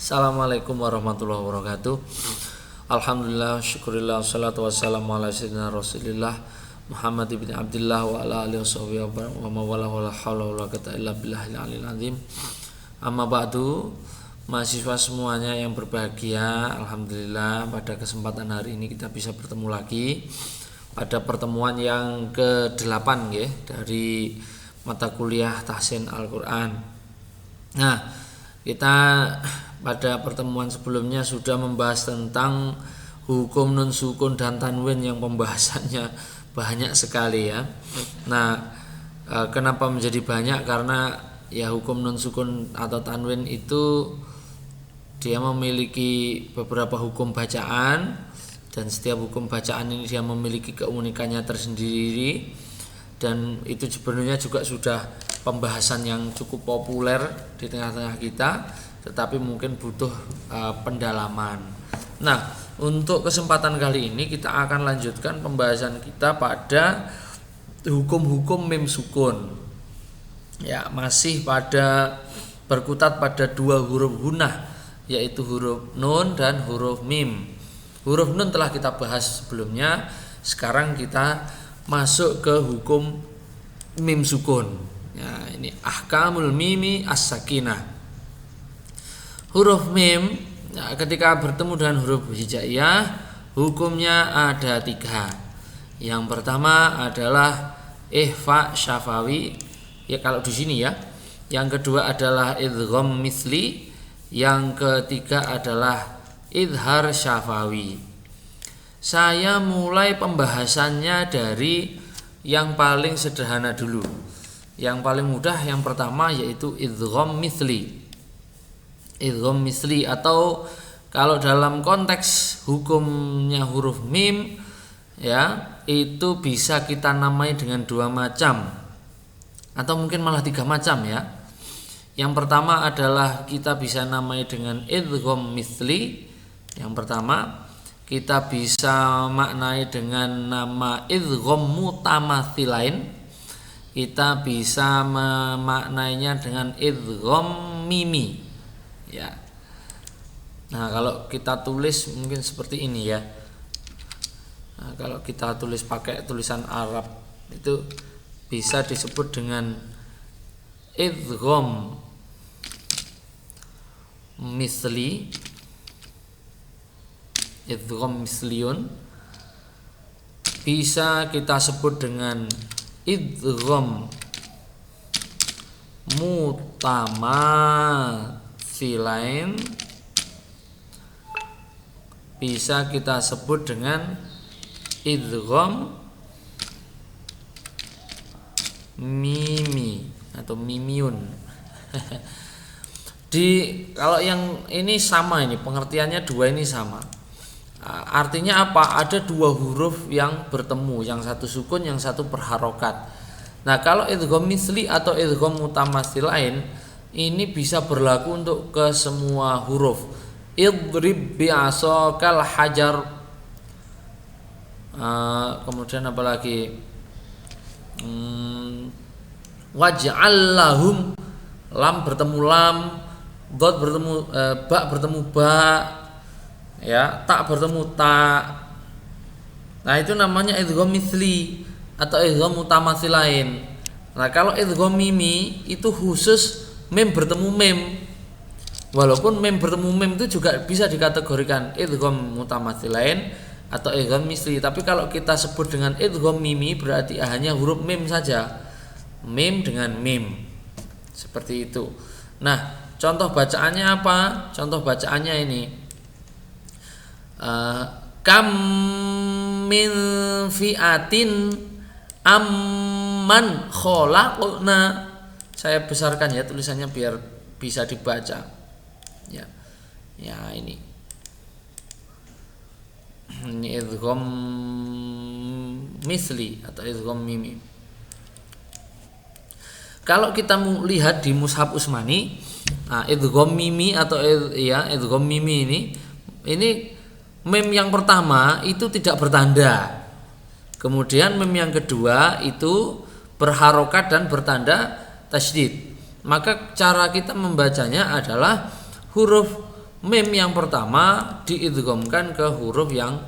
Assalamualaikum warahmatullahi wabarakatuh. Alhamdulillah, syukurillah, salatu wassalamu ala sayyidina Rasulillah Muhammad ibn Abdullah wa ala alihi washabihi wa mawala wa la haula wa la quwwata illa billahil aliyil azim. Amma ba'du, mahasiswa semuanya yang berbahagia, alhamdulillah pada kesempatan hari ini kita bisa bertemu lagi pada pertemuan yang ke-8 ya, dari mata kuliah Tahsin Al-Qur'an. Nah, kita pada pertemuan sebelumnya sudah membahas tentang hukum nun sukun dan tanwin yang pembahasannya banyak sekali ya. Nah, kenapa menjadi banyak? Karena ya hukum nun sukun atau tanwin itu dia memiliki beberapa hukum bacaan, dan setiap hukum bacaan ini dia memiliki keunikannya tersendiri, dan itu sebenarnya juga sudah pembahasan yang cukup populer di tengah-tengah kita, tetapi mungkin butuh pendalaman. Nah, untuk kesempatan kali ini kita akan lanjutkan pembahasan kita pada hukum-hukum mim sukun. Ya, masih pada berkutat pada dua huruf gunnah, yaitu huruf nun dan huruf mim. Huruf nun telah kita bahas sebelumnya. Sekarang kita masuk ke hukum mim sukun. Ya, ini ahkamul mimi as-sakinah. Huruf mim ketika bertemu dengan huruf hijaiyah hukumnya ada 3. Yang pertama adalah ikhfa syafawi, ya kalau di sini ya. Yang kedua adalah idgham misli. Yang ketiga adalah idhar syafawi. Saya mulai pembahasannya dari yang paling sederhana dulu. Yang paling mudah yang pertama yaitu idgham misli. Idgham misli, atau kalau dalam konteks hukumnya huruf mim ya, itu bisa kita namai dengan 2 macam atau mungkin malah 3 macam ya. Yang pertama adalah kita bisa namai dengan idgham misli. Yang pertama kita bisa maknai dengan nama idgham mutamatsilain. Kita bisa memaknainya dengan idgham mimi. Ya. Nah, kalau kita tulis mungkin seperti ini ya. Nah, kalau kita tulis pakai tulisan Arab itu bisa disebut dengan idgham misli, idgham misliun. Bisa kita sebut dengan idgham mutamatsilain, bisa kita sebut dengan idgham mimi atau mimiun. Kalau yang ini sama, ini pengertiannya 2 ini sama. Artinya apa? Ada 2 huruf yang bertemu, yang satu sukun, yang satu berharokat. Nah, kalau idgham misli atau idgham mutamatsilain ini bisa berlaku untuk ke semua huruf. Idrib bi'asakal hajar. Kemudian apa lagi? Waj'al lahum, lam bertemu lam, dot bertemu ba bertemu ba, ya, tak bertemu ta. Nah, itu namanya idgham misli atau idgham mutamatsilain. Nah, kalau idgham mimi itu khusus mim bertemu mim. Walaupun mim bertemu mim itu juga bisa dikategorikan idgham mutamatsilain atau idgham misli, tapi kalau kita sebut dengan idgham mimi berarti hanya huruf mim saja. Mim dengan mim. Seperti itu. Nah, contoh bacaannya apa? Contoh bacaannya ini. Kam min fi'atin amman khalaqna. Saya besarkan ya tulisannya biar bisa dibaca. Ya. Ya, ini. Ini idgham misli atau idgham mimi. Kalau kita lihat di Mushaf Utsmani, nah, idgham mimi atau idgham mimi ini mim yang pertama itu tidak bertanda. Kemudian mim yang kedua itu berharokat dan bertanda tasydid. Maka cara kita membacanya adalah huruf mim yang pertama diidghamkan ke huruf yang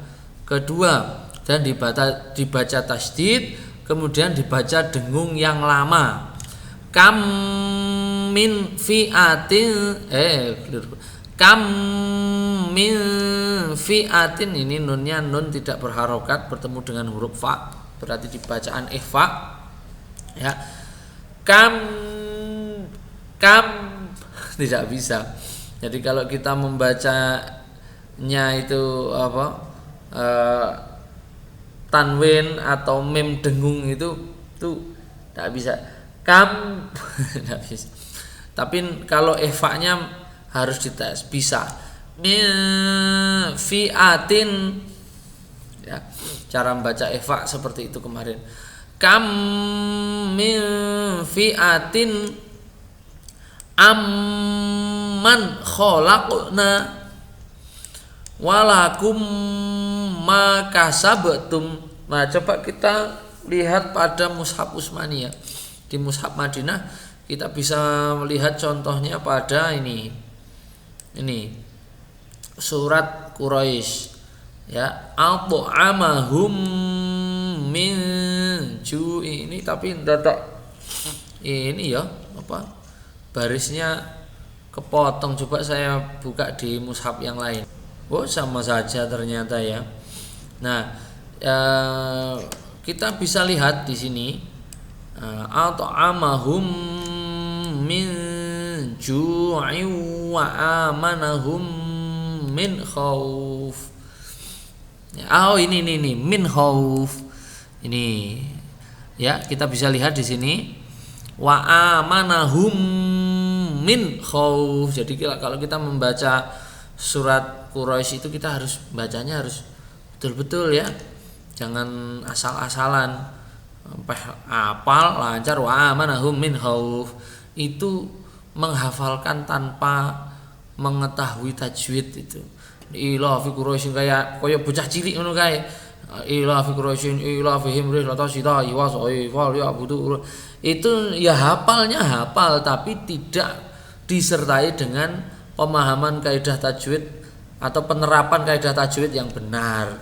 kedua dan dibaca tasdid, kemudian dibaca dengung yang lama. Kam min fi'atin kam min fi'atin, ini nunnya nun tidak berharokat bertemu dengan huruf fa, berarti dibacaan ikhfa ya. Kam tidak bisa. Jadi kalau kita membacanya itu tanwin atau mim dengung itu tuh tidak bisa. Kam tidak bisa. Tapi kalau ikhfa-nya harus dites, bisa. Min fi'atin ya, cara membaca ikhfa seperti itu kemarin. Kam min fi'atin amman khalaqna walakum ma kasabtum. Nah, coba kita lihat pada mushaf Utsmani ya. Di mushaf Madinah kita bisa melihat contohnya pada ini surat Quraisy ya, at'amahum min ju'i. Ini tapi dadak ini ya barisnya kepotong. Coba saya buka di mushaf yang lain. Oh, sama saja ternyata ya. Nah, kita bisa lihat di sini at'amahum min ju'i wa amanahum min khauf. Oh, ini min khauf. Ini ya, kita bisa lihat di sini wa amanahum min khauf. Jadi kalau kita membaca surat Quraisy itu kita harus bacanya harus betul-betul ya. Jangan asal-asalan. Sampai apal lancar wa amanahum min khauf. Itu menghafalkan tanpa mengetahui tajwid itu. Ila fi Quraisy kayak bocah cilik ngono kae. Ila fi Quraisy ila fihim rihlata sita wa wal ya'budu. Itu ya hafalnya hafal tapi tidak disertai dengan pemahaman kaidah tajwid atau penerapan kaidah tajwid yang benar.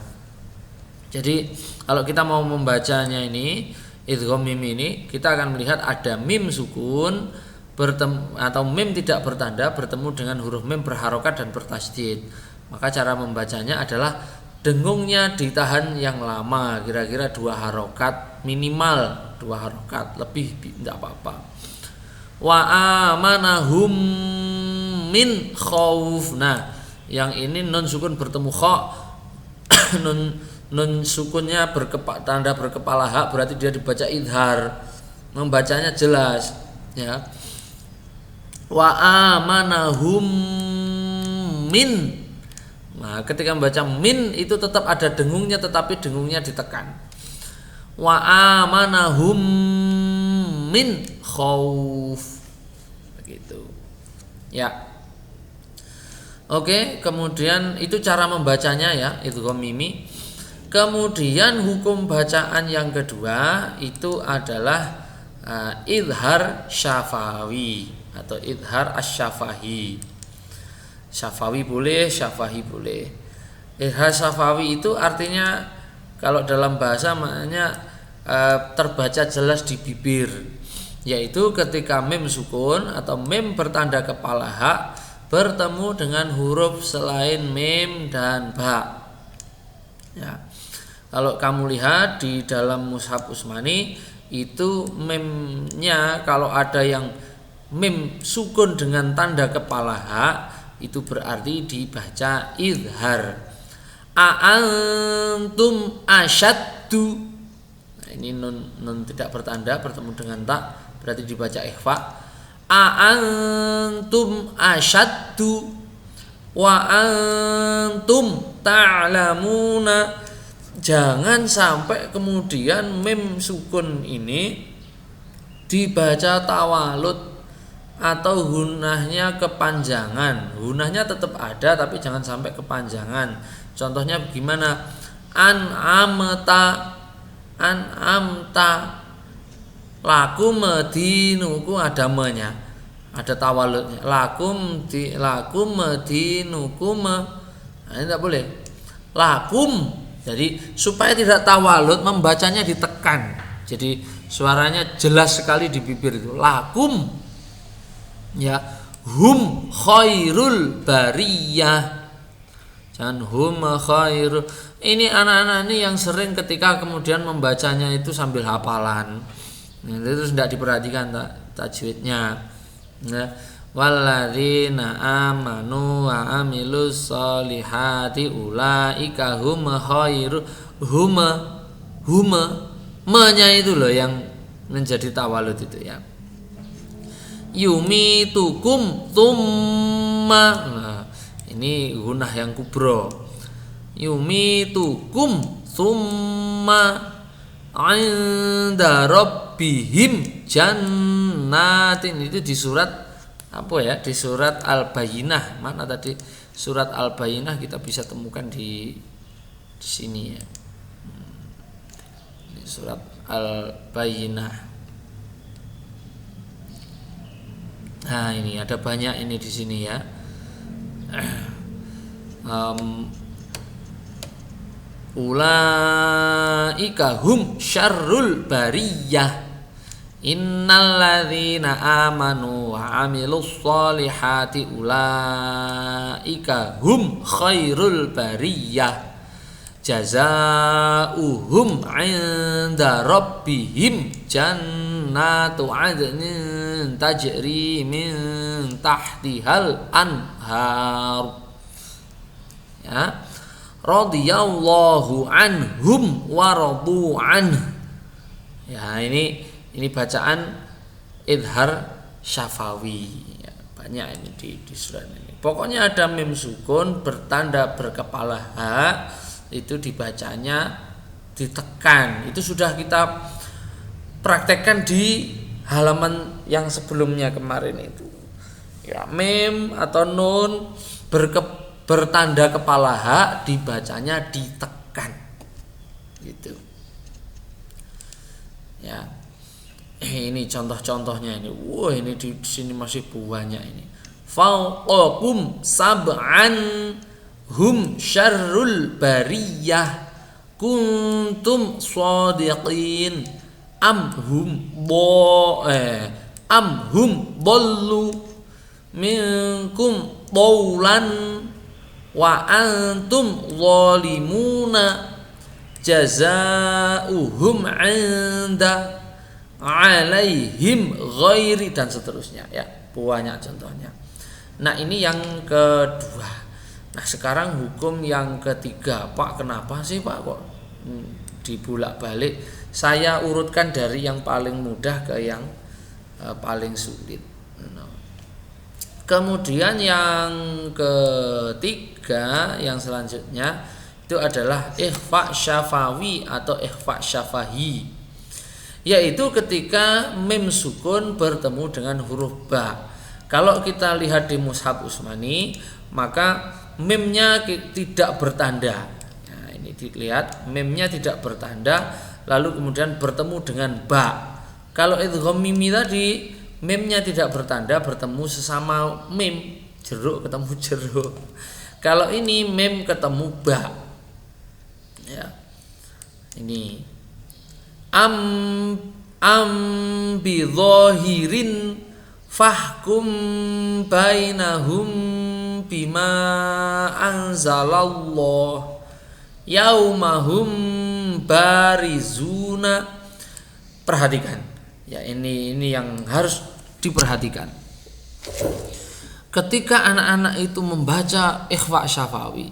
Jadi kalau kita mau membacanya ini idgham mim ini, kita akan melihat ada mim sukun atau mim tidak bertanda bertemu dengan huruf mim berharokat dan bertasdid. Maka cara membacanya adalah dengungnya ditahan yang lama, kira-kira 2 harokat, minimal 2 harokat, lebih tidak apa-apa. Wa amanahum min khauf. Nah, yang ini nun sukun bertemu kha. nun sukunnya tanda berkepala hak, berarti dia dibaca idhar, membacanya jelas ya. Wa amanahum min. Nah, ketika membaca min itu tetap ada dengungnya, tetapi dengungnya ditekan. Wa amanahum min khauf. Begitu. Ya. Oke, kemudian itu cara membacanya ya, idgham mimi. Kemudian hukum bacaan yang kedua itu adalah idhar syafawi atau idhar asy-syafahi. Syafawi boleh, syafahi boleh. Idhar syafawi itu artinya kalau dalam bahasa maknanya terbaca jelas di bibir, yaitu ketika mim sukun atau mim bertanda kepala hak bertemu dengan huruf selain mim dan ba. Ya. Kalau kamu lihat di dalam mushaf Utsmani itu mimnya kalau ada yang mim sukun dengan tanda kepala hak itu berarti dibaca idhar. A'antum asyaddu. Nah, ini nun tidak bertanda bertemu dengan tak berarti dibaca ikhfa. A'antum asyaddu wa antum ta'lamuna. Jangan sampai kemudian mim sukun ini dibaca tawalud atau hunahnya kepanjangan. Hunahnya tetap ada tapi jangan sampai kepanjangan. Contohnya bagaimana? An'amta laku medinuku ada menya. ada tawaludnya. Lakum dinukum. Nah, ini tidak boleh. Lakum. Jadi supaya tidak tawalud membacanya ditekan. Jadi suaranya jelas sekali di bibir itu. Lakum. Ya, hum khairul bariyah. Jangan hum khairul. Ini anak-anak ini yang sering ketika kemudian membacanya itu sambil hafalan. Itu tidak diperhatikan tajwidnya. Ya. Walladzina amanu wa amilus solihati ulaika hum khairu huma menya itu loh yang menjadi tawalud itu ya. Yumitukum tsumma. Nah, ini gunah yang kubro. Yumitukum tsumma 'inda rabbihim jannatin. Itu di surat apa ya? Di surat Al-Bayyinah. Mana tadi surat Al-Bayyinah kita bisa temukan di sini ya. Di surat Al-Bayyinah. Nah, ini ada banyak ini di sini ya. Ulaika hum syarrul bariyah innalladzina amanu wa amilus solihati ulaika hum khairul bariyah jazaa'uhum 'inda rabbihim jannatu 'adnin tajri min tahtihal anhar ya. Radhiyallahu anhum wa radu anhu. Ya, ini bacaan idhar syafawi. Ya, banyak ini di surat ini. Pokoknya ada mim sukun bertanda berkepala ha, itu dibacanya ditekan. Itu sudah kita praktekkan di halaman yang sebelumnya kemarin itu. Ya, mim atau nun bertanda kepala ha dibacanya ditekan gitu ya. Ini contoh-contohnya ini. Wah, ini di sini masih banyak ini. Fawqakum sab'an hum syarrul bariyah kuntum shadiqin am hum dallu minkum tawlan wa antum zalimuna jazaa'uhum 'inda 'alaihim ghairi dan seterusnya ya, banyak contohnya. Nah, ini yang kedua. Nah, sekarang hukum yang ketiga. Pak, kenapa sih Pak kok dibulak-balik? Saya urutkan dari yang paling mudah ke yang paling sulit. Kemudian yang ketiga, yang selanjutnya itu adalah ikhfa syafawi atau ikhfa syafahi, yaitu ketika mim sukun bertemu dengan huruf ba. Kalau kita lihat di Mushaf Utsmani, maka mimnya tidak bertanda. Nah, ini dilihat mimnya tidak bertanda, lalu kemudian bertemu dengan ba. Kalau idgham mimi tadi, mimnya tidak bertanda, bertemu sesama mim, jeruk ketemu jeruk. Kalau ini mim ketemu ba. Ya. Ini am bi zahirin fahkum bainahum bima anzalallah yaumahum barizuna. Perhatikan. Ya, ini yang harus diperhatikan. Ketika anak-anak itu membaca ikhfa syafawi,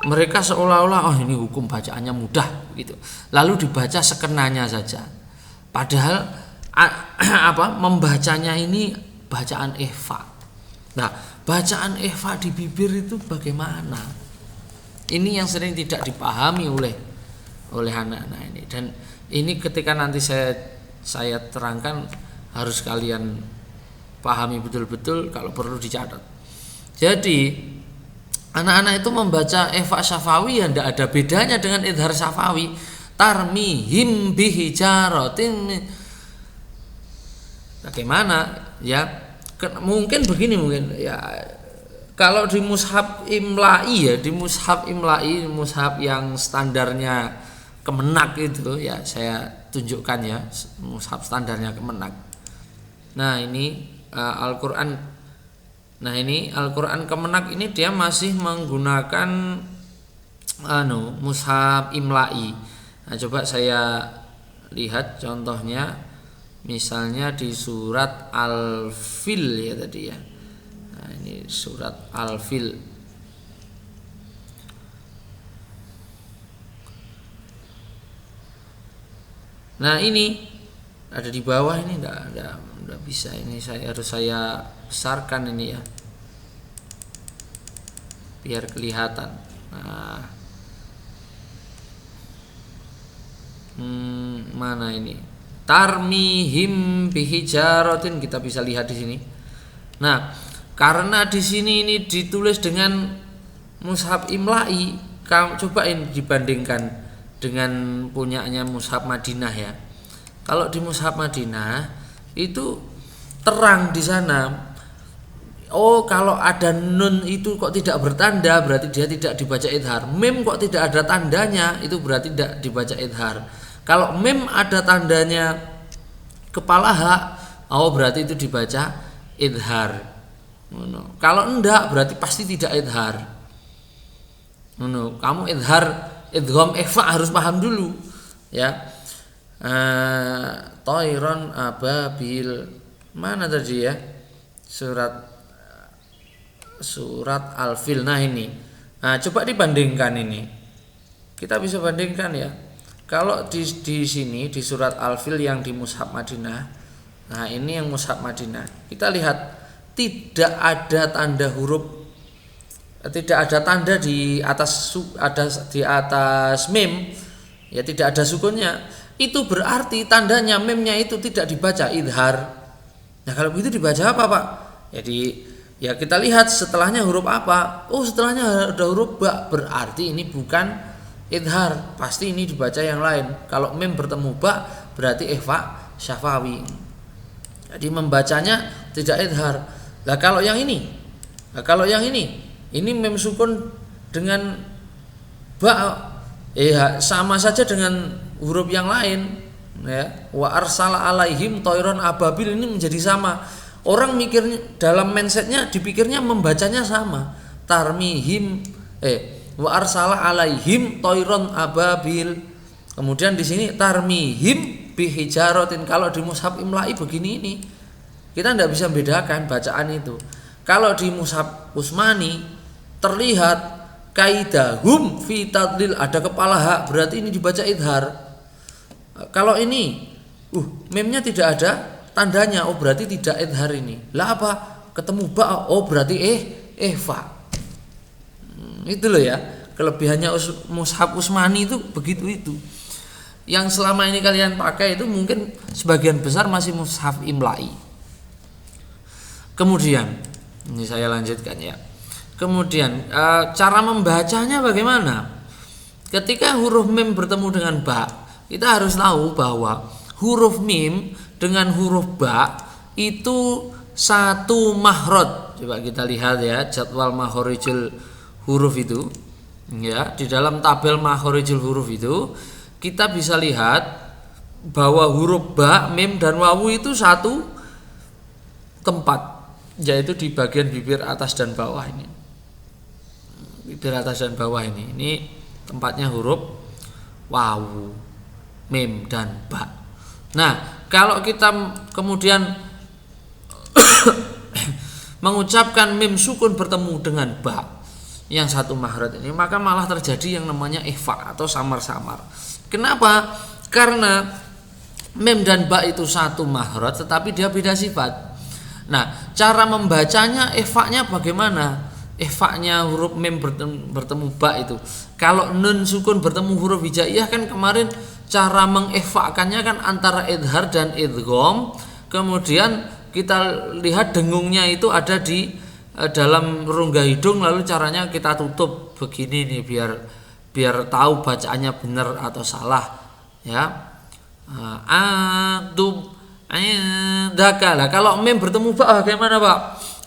mereka seolah-olah ini hukum bacaannya mudah gitu. Lalu dibaca sekenanya saja. Padahal membacanya ini bacaan ikhfa. Nah, bacaan ikhfa di bibir itu bagaimana? Ini yang sering tidak dipahami oleh anak-anak ini. Dan ini ketika nanti saya terangkan harus kalian pahami betul-betul, kalau perlu dicatat. Jadi anak-anak itu membaca ikhfa syafawi yang tidak ada bedanya dengan idhar syafawi. Tarmihim bihijaratin. Bagaimana ya? Mungkin begini mungkin ya, kalau di mushaf imla'i ya, di mushaf imla'i, mushaf yang standarnya Kemenak itu ya, saya tunjukkan ya mushaf standarnya Kemenak. Nah ini Al-Quran. Nah ini Al-Quran Kemenak ini dia masih menggunakan mushaf imla'i. Nah coba saya lihat contohnya, misalnya di surat Al-Fil ya tadi ya. Nah ini surat Al-Fil. Nah ini ada di bawah ini, enggak bisa, ini harus saya besarkan ini ya, biar kelihatan. Nah, mana ini? Tarmihim bihijaratin, kita bisa lihat di sini. Nah, karena di sini ini ditulis dengan mushaf imla'i, kamu cobain dibandingkan dengan punyanya mushaf Madinah ya. Kalau di mushaf Madinah itu terang di sana. Oh, kalau ada nun itu kok tidak bertanda, berarti dia tidak dibaca idhar. Mim kok tidak ada tandanya, itu berarti tidak dibaca idhar. Kalau mim ada tandanya kepala ha, oh berarti itu dibaca idhar. Kalau enggak berarti pasti tidak idhar. Kamu idhar, idgham, ikhfa harus paham dulu ya. Toiron ababil, mana tadi ya, surat Al-Fil. Nah ini, coba dibandingkan ini, kita bisa bandingkan ya. Kalau di sini di surat Al-Fil yang di mushaf Madinah, nah ini yang mushaf Madinah, kita lihat tidak ada tanda huruf, tidak ada tanda di atas mim ya, tidak ada sukunnya. Itu berarti tandanya mimnya itu tidak dibaca idhar. Nah kalau begitu dibaca apa Pak? Jadi ya kita lihat setelahnya huruf apa. Oh setelahnya ada huruf ba, berarti ini bukan idhar, pasti ini dibaca yang lain. Kalau mim bertemu ba berarti ikhfa syafawi, jadi membacanya tidak idhar. Nah kalau yang ini, ini mim sukun dengan ba, sama saja dengan huruf yang lain ya. Wa arsala alaihim toiron ababil, ini menjadi sama. Orang mikirnya dalam mindsetnya dipikirnya membacanya sama. Tarmihim wa arsala alaihim toiron ababil. Kemudian di sini tarmihim bihijaratin. Kalau di mushaf imla'i begini ini, kita tidak bisa membedakan bacaan itu. Kalau di mushaf Utsmani terlihat kaidahum fi tadlil, ada kepala ha, berarti ini dibaca idhar. Kalau ini mimnya tidak ada tandanya, oh berarti tidak idhar ini. Lah apa? Ketemu ba, oh berarti fa. Itu loh ya, kelebihannya mushaf Utsmani itu begitu itu. Yang selama ini kalian pakai itu mungkin sebagian besar masih mushaf imla'i. Kemudian ini saya lanjutkan ya. Kemudian cara membacanya bagaimana? Ketika huruf mim bertemu dengan ba, kita harus tahu bahwa huruf mim dengan huruf ba itu satu mahrod. Coba kita lihat ya jadwal makhorijul huruf itu ya. Di dalam tabel makhorijul huruf itu kita bisa lihat bahwa huruf ba, mim dan wawu itu satu tempat, yaitu di bagian bibir atas dan bawah ini. Bibir atas dan bawah ini tempatnya huruf wawu, mim dan ba. Nah, kalau kita kemudian mengucapkan mim sukun bertemu dengan ba yang satu mahrad ini, maka malah terjadi yang namanya ikhfa atau samar-samar. Kenapa? Karena mim dan ba itu satu mahrad tetapi dia beda sifat. Nah, cara membacanya ikhfa-nya bagaimana? Ikhfa-nya huruf mim bertemu ba itu. Kalau nun sukun bertemu huruf hijaiyah kan kemarin cara mengikhfakannya kan antara idhar dan idgham. Kemudian kita lihat dengungnya itu ada di dalam rongga hidung, lalu caranya kita tutup begini nih biar tahu bacaannya benar atau salah ya. Indaka. Lah kalau mim bertemu ba bagaimana, Pak?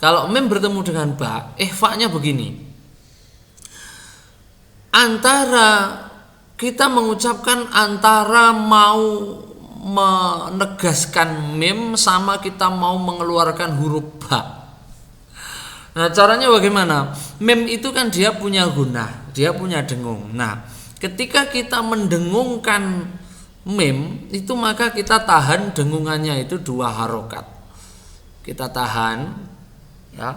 Kalau mim bertemu dengan ba, ikhfa-nya begini. Antara kita mengucapkan antara mau menegaskan mim sama kita mau mengeluarkan huruf ba. Nah, caranya bagaimana? Mim itu kan dia punya gunah, dia punya dengung. Nah, ketika kita mendengungkan mim itu maka kita tahan dengungannya itu 2 harokat. Kita tahan ya.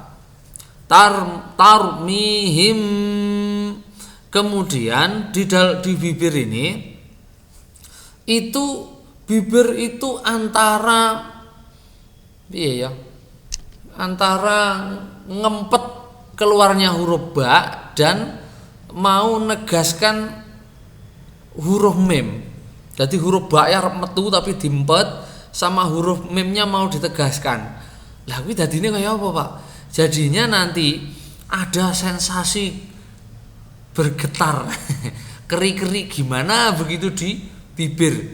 Tarmihim. Kemudian di bibir ini itu bibir itu antara ya antara ngempet keluarnya huruf ba dan mau negaskan huruf mim. Jadi huruf ba ya metu tapi diempet sama huruf mimnya mau ditegaskan. Lah kuwi dadine kaya apa, Pak? Jadinya nanti ada sensasi bergetar, keri-keri gimana begitu di bibir.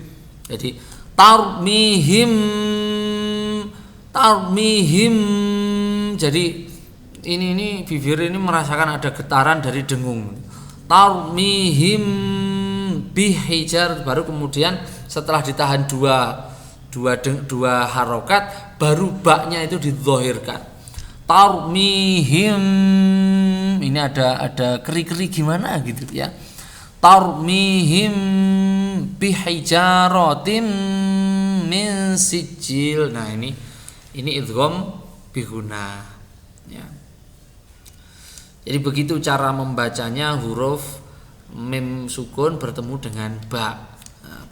Jadi tarmihim. Jadi ini bibir ini merasakan ada getaran dari dengung. Tarmihim bihijar, baru kemudian setelah ditahan dua harokat baru baknya itu didzohirkan. Tarmihim, ini ada keri-keri gimana gitu ya. Tarmihim bihijaratim min sijil. Nah ini idgham biguna ya. Jadi begitu cara membacanya huruf mim sukun bertemu dengan ba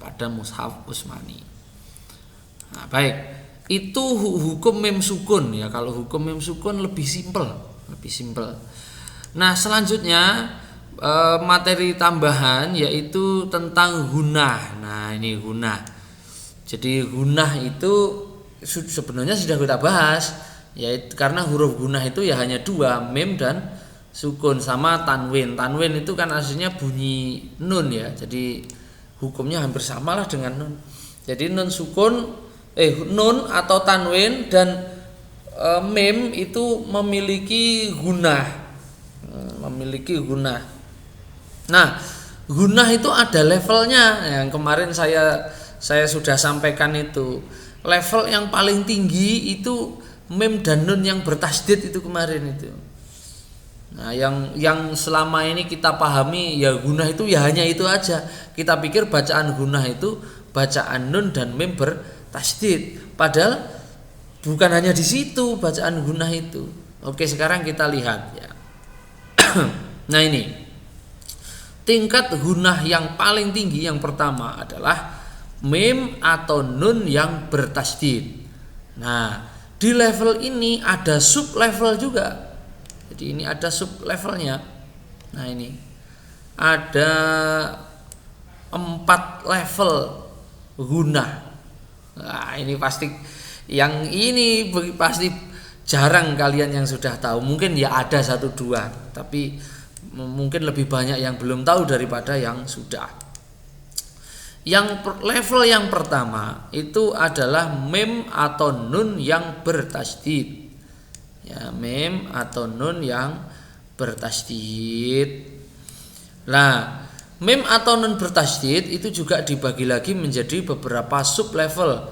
pada mushaf Utsmani. Nah, baik, itu hukum mim sukun ya. Kalau hukum mim sukun lebih simpel. Nah, selanjutnya materi tambahan yaitu tentang gunah. Nah, ini gunah. Jadi gunah itu sebenarnya sudah kita bahas, yaitu karena huruf gunah itu ya hanya 2, mim dan sukun, sama tanwin. Tanwin itu kan aslinya bunyi nun ya, jadi hukumnya hampir samalah dengan nun. Jadi nun sukun, nun atau tanwin dan mim itu memiliki gunah, Nah, gunah itu ada levelnya. Yang kemarin saya sudah sampaikan itu. Level yang paling tinggi itu mim dan nun yang bertasdid itu kemarin itu. Nah, yang selama ini kita pahami ya gunah itu ya hanya itu aja. Kita pikir bacaan gunah itu bacaan nun dan mim bertasdid. Padahal bukan hanya di situ bacaan gunah itu. Oke, sekarang kita lihat ya. Nah, ini tingkat gunah yang paling tinggi yang pertama adalah mim atau nun yang bertasdid. Nah, di level ini ada sub level juga. Jadi ini ada sub levelnya. Nah, ini ada 4 level gunah. Nah, ini pasti jarang kalian yang sudah tahu. Mungkin ya ada 1-2, tapi mungkin lebih banyak yang belum tahu daripada yang sudah. Level yang pertama itu adalah mim atau nun yang bertasdid. Ya, mim atau nun yang bertasdid. Nah, mim atau nun bertasdid itu juga dibagi lagi menjadi beberapa sub level.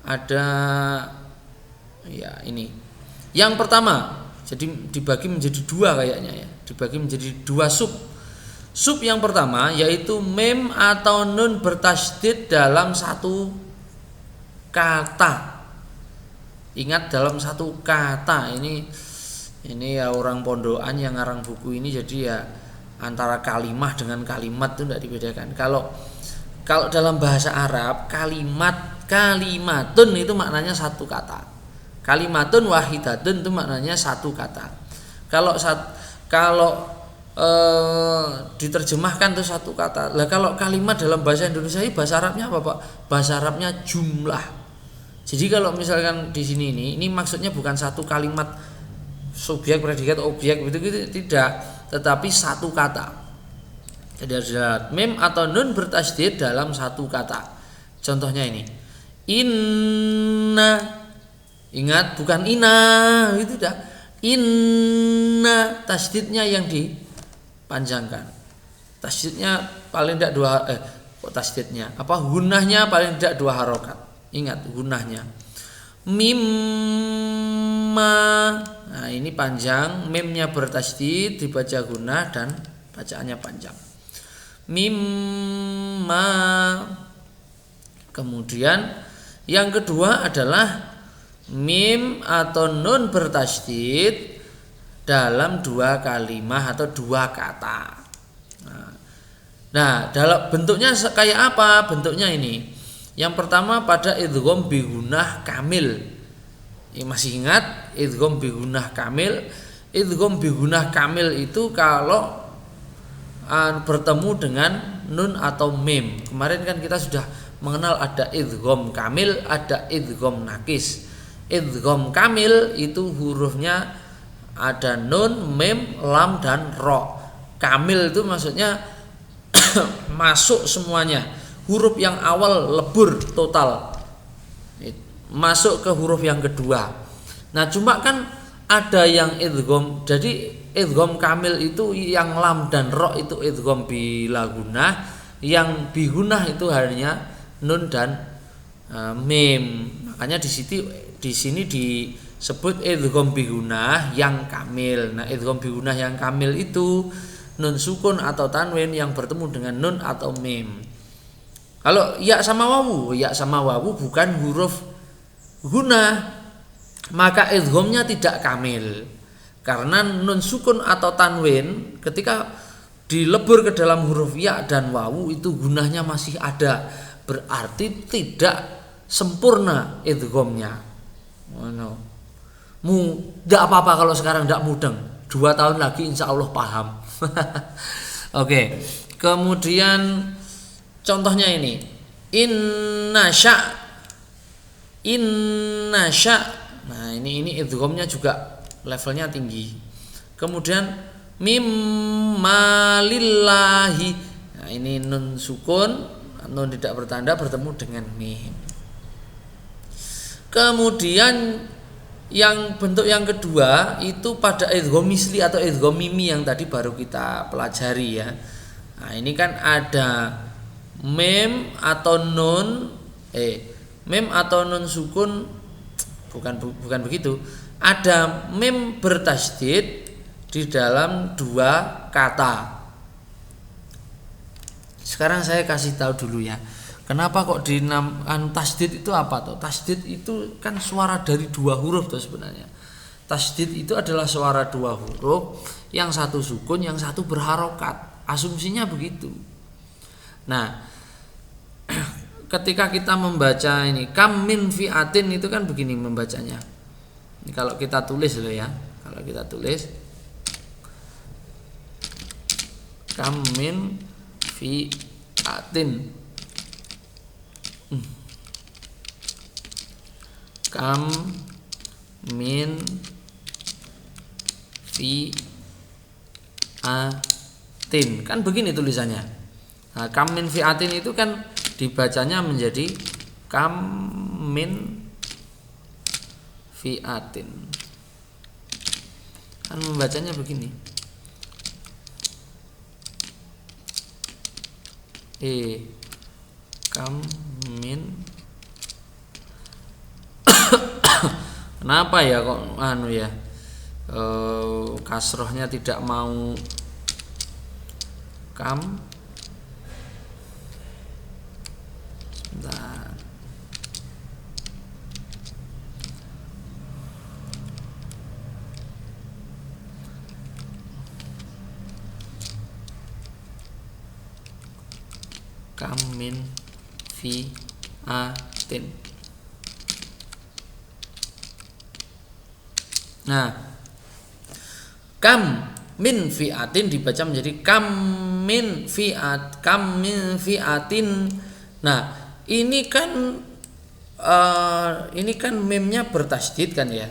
Ada ya ini. Yang pertama, jadi dibagi menjadi 2 kayaknya ya. Dibagi menjadi 2 sub. Sub yang pertama yaitu mim atau nun bertasdid dalam satu kata. Ingat, dalam satu kata. Ini ya orang pondokan yang ngarang buku ini, jadi ya antara kalimah dengan kalimat itu tidak dibedakan. Kalau dalam bahasa Arab kalimatun itu maknanya satu kata. Kalimatun wahidatun itu maknanya satu kata. Kalau diterjemahkan itu satu kata. Lah kalau kalimat dalam bahasa Indonesia ini bahasa Arabnya apa, Pak? Bahasa Arabnya jumlah. Jadi kalau misalkan di sini ini maksudnya bukan satu kalimat subjek, predikat, objek gitu tidak, tetapi satu kata. Jadi ada mim atau nun bertasdid dalam satu kata. Contohnya ini. Inna, ingat bukan ina, itu dah. Inna, tasdidnya yang dipanjangkan. Tasdidnya paling tidak dua, kok tasdidnya? Apa gunnahnya paling tidak 2 harokat. Ingat gunnahnya. Mimma, nah ini panjang, memnya bertasdid dibaca gunnah dan bacaannya panjang. Mimma. Kemudian yang kedua adalah mim atau nun bertasdid dalam 2 kalimat atau 2 kata. Nah, dalam bentuknya kayak apa? Bentuknya ini. Yang pertama pada idgham bi gunnah kamil. Masih ingat idgham bi gunnah kamil? Idgham bi gunnah kamil itu kalau bertemu dengan nun atau mim. Kemarin kan kita sudah mengenal ada idgham kamil, ada idgham nakis. Idgham kamil itu hurufnya ada nun, mim, lam dan ro. Kamil itu maksudnya masuk semuanya. Huruf yang awal lebur total masuk ke huruf yang kedua. Nah, cuma kan ada yang idgham. Jadi idgham kamil itu yang lam dan ro itu idgham bila gunnah, yang bi gunnah itu hanya nun dan mim. Makanya di sini disebut idgham bi gunnah yang kamil. Nah, idgham bi gunnah yang kamil itu nun sukun atau tanwin yang bertemu dengan nun atau mim. Kalau ya sama wawu bukan huruf gunnah, maka idghamnya tidak kamil. Karena nun sukun atau tanwin ketika dilebur ke dalam huruf ya dan wawu itu gunnahnya masih ada, berarti tidak sempurna idghamnya. Tidak apa-apa kalau sekarang tidak mudeng, 2 tahun lagi insya Allah paham. Oke. Kemudian contohnya ini, inna sya. Nah, ini idghamnya juga levelnya tinggi. Kemudian mimma lillahi. Nah, ini nun sukun, nun tidak bertanda bertemu dengan mim. Kemudian yang bentuk yang kedua itu pada idgham misli atau idgham mimi yang tadi baru kita pelajari ya. Nah, ini kan ada mim atau nun sukun, bukan begitu. Ada mim bertasdid di dalam 2 kata. Sekarang saya kasih tahu dulu ya. Kenapa kok dinamakan tasdid itu apa tuh? Tasdid itu kan suara dari 2 huruf tuh sebenarnya. Tasdid itu adalah suara 2 huruf, yang satu sukun, yang satu berharokat. Asumsinya begitu. Nah, ketika kita membaca ini kam min fi'atin itu kan begini membacanya. Ini kalau kita tulis loh ya. Kalau kita tulis kam min fi'atin, kam min fi'atin, kan begini tulisannya. Nah, kam min fi'atin itu kan dibacanya menjadi kam min fi'atin, kan membacanya begini. Kam min. Kenapa ya kok kasrohnya tidak mau kam. Sebentar. Kam min fi'atin. Nah, kam min fi'atin dibaca menjadi kam min fi'atin. Nah, ini kan mimnya bertasdid kan ya.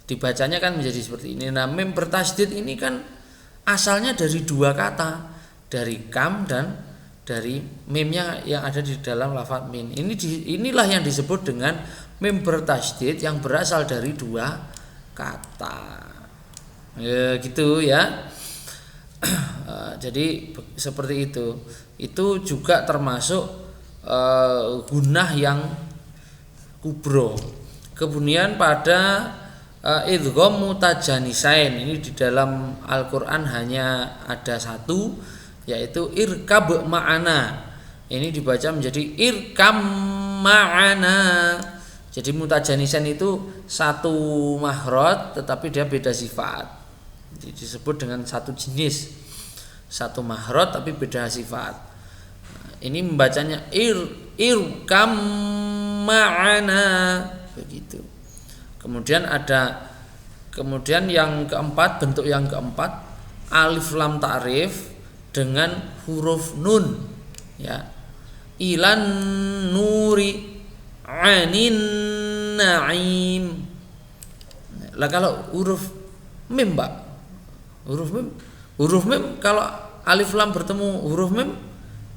Dibacanya kan menjadi seperti ini. Nah, mim bertasdid ini kan asalnya dari 2 kata, dari kam dan dari mimnya yang ada di dalam lafaz min. Inilah yang disebut dengan mim bertasydid yang berasal dari dua kata. Ya, gitu ya. Jadi seperti itu. Itu juga termasuk gunnah yang kubro. Kemudian pada idgham mutajanisain, ini di dalam Al-Qur'an hanya ada satu, yaitu irkab ma'ana. Ini dibaca menjadi irkam ma'ana. Jadi mutajanisain itu satu mahrot tetapi dia beda sifat. Jadi disebut dengan satu jenis, satu mahrot tapi beda sifat. Ini membacanya irkam ma'ana, begitu. Kemudian yang keempat, bentuk yang keempat, alif lam ta'rif dengan huruf nun, ya. Ilan nuri anin na'im. Lah kalau huruf mim, Pak, huruf mim kalau alif lam bertemu huruf mim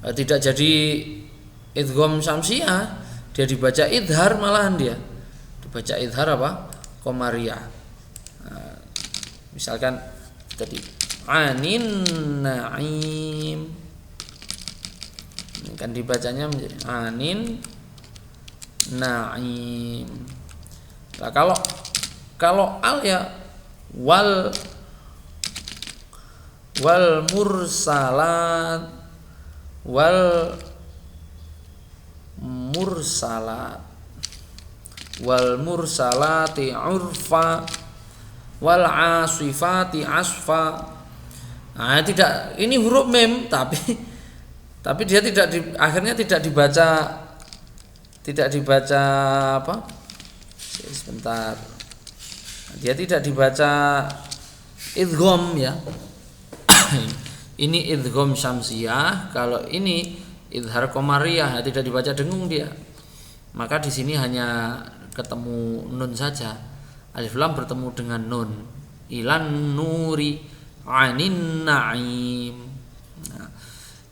tidak jadi idgham syamsiyah, dia dibaca idhar, malahan dia dibaca idhar apa? Qamariyah. Nah, misalkan tadi anin na'im, ini kan dibacanya menjadi anin na'im. Nah, kalau al ya wal mursalat wal mursalati urfa wal asifati asfa. Nah, tidak, ini huruf mim tapi dia akhirnya tidak dibaca apa? Sebentar. Dia tidak dibaca idgham, ya. Ini idgham syamsiyah, kalau ini idhar qamariyah, tidak dibaca dengung dia. Maka di sini hanya ketemu nun saja. Alif lam bertemu dengan nun. Ilan nuri anin na'im. Nah,